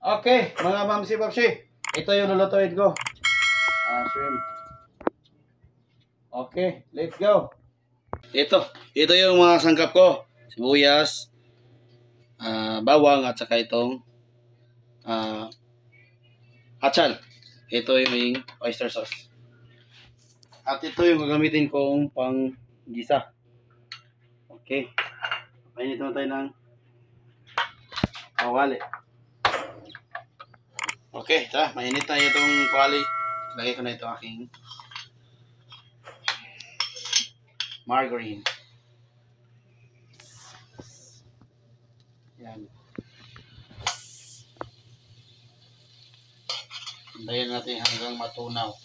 Okay, mga mamsi papsi. Ito yung lulutuin ko. Shrimp. Okay, let's go. Ito yung mga sangkap ko. Sibuyas, bawang at saka itong hachal. Ito yung oyster sauce. At ito yung gagamitin kong pang gisa. Okay. Painit naman tayo ng kawali. Okay, tara. Mainit na itong kawali. Lagay ko na ito aking margarine. Yan. Hintayin natin hanggang matunaw.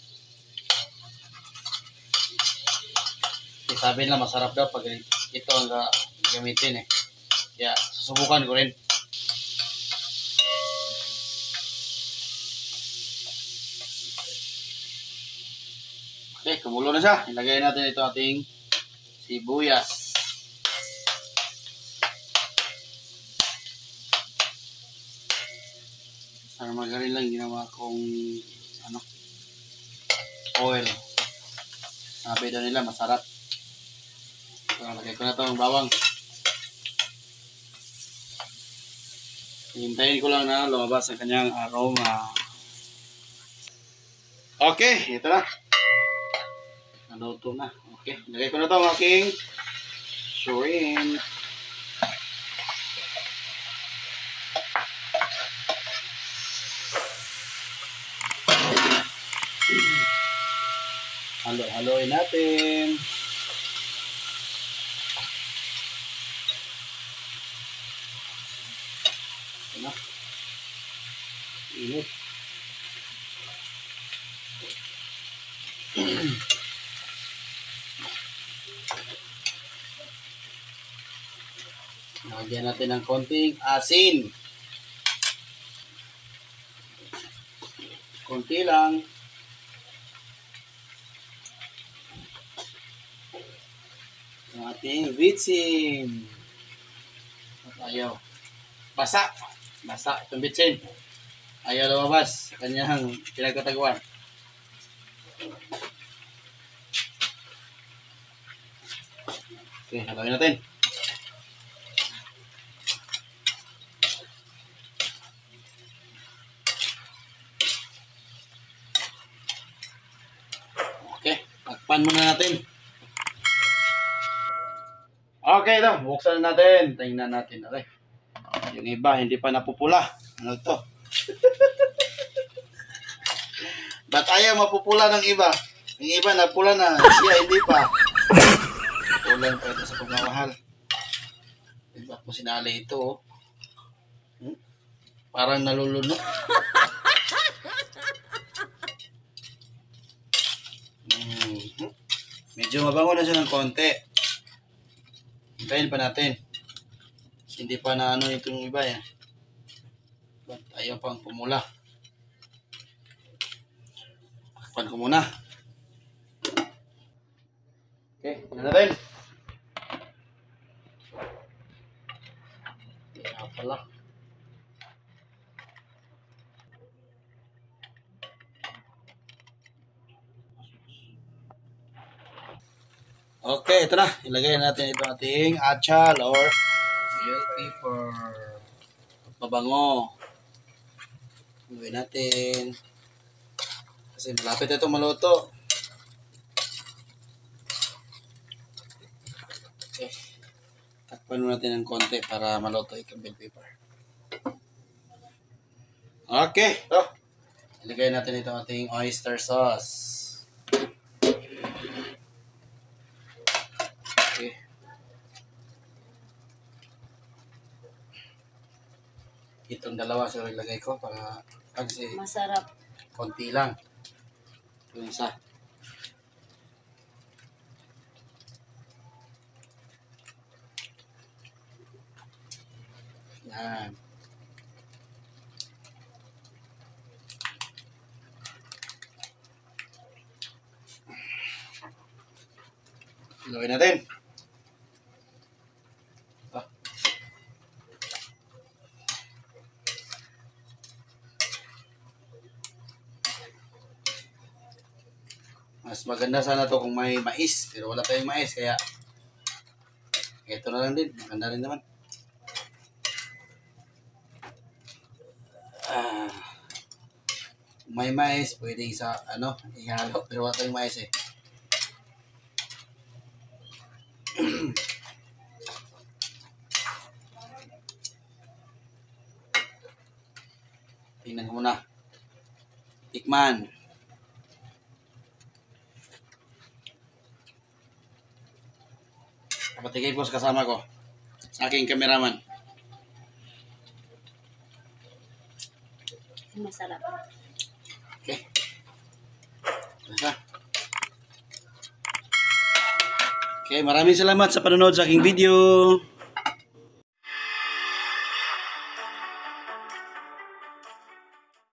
Kasi sabi nila masarap daw pag ito ang gamitin eh. Kaya susubukan ko rin. Okay, kumulo na siya. Ilagay natin ito ating sibuyas. Sa margarine lang ginawa kong oil. Sabi daw nila masarap. So, lagay ko na ito ng bawang. Hintayin ko lang na lumabas ang kanyang aroma. Okay, ito na. Naluto na. Okay, lagay ko na ito ang aking shrimp. Halo-haloin natin. Ito na. Init. Lagyan natin ng konting asin. Konti lang. Ang ating vitsin. Ayaw. Basa. Basa itong vitsin. Ayaw lumabas sa kanyang pinagtataguan. Okay, haluin natin. Okay, takpan muna natin. Okay ito, buksan natin. Tingnan natin. Okay. Yung iba, hindi pa napupula. Ano to? Ba't ayaw mapupula ng iba? Yung iba napula na, siya hindi pa. Pulan pa ito sa pagmamahal. Diba po sinali ito? Parang nalulunok. Medyo mabango na siya ng konti. Hintayin pa natin. Hindi pa na ano itong iba eh. Ba't ayaw pang pumula? Takpan ko muna. Okay, tingnan natin. Kaya pala. Okay, ito na. Ilagay natin ito ating achal or bell pepper. Mabango. Ilagay natin. Kasi malapit ito maluto. Okay. Takpan natin ng konti para maluto itong bell pepper. Okay, ito. Ilagay natin ito ating oyster sauce. Okay. Itong dalawa siguro ilagay ko para kasi masarap. konti lang. Ito isa. Yan. Ilagay natin. Mas maganda sana to kung may mais. Pero wala tayong mais. Kaya ito na lang din. Maganda rin naman. May mais. Pwede isa, ihalo. Pero wala tayong mais eh. Tingnan ko muna. Tikman. Patigay po sa kasama ko. Sa aking cameraman. Masarap. Okay. Basta. Okay, maraming salamat sa panonood sa aking video.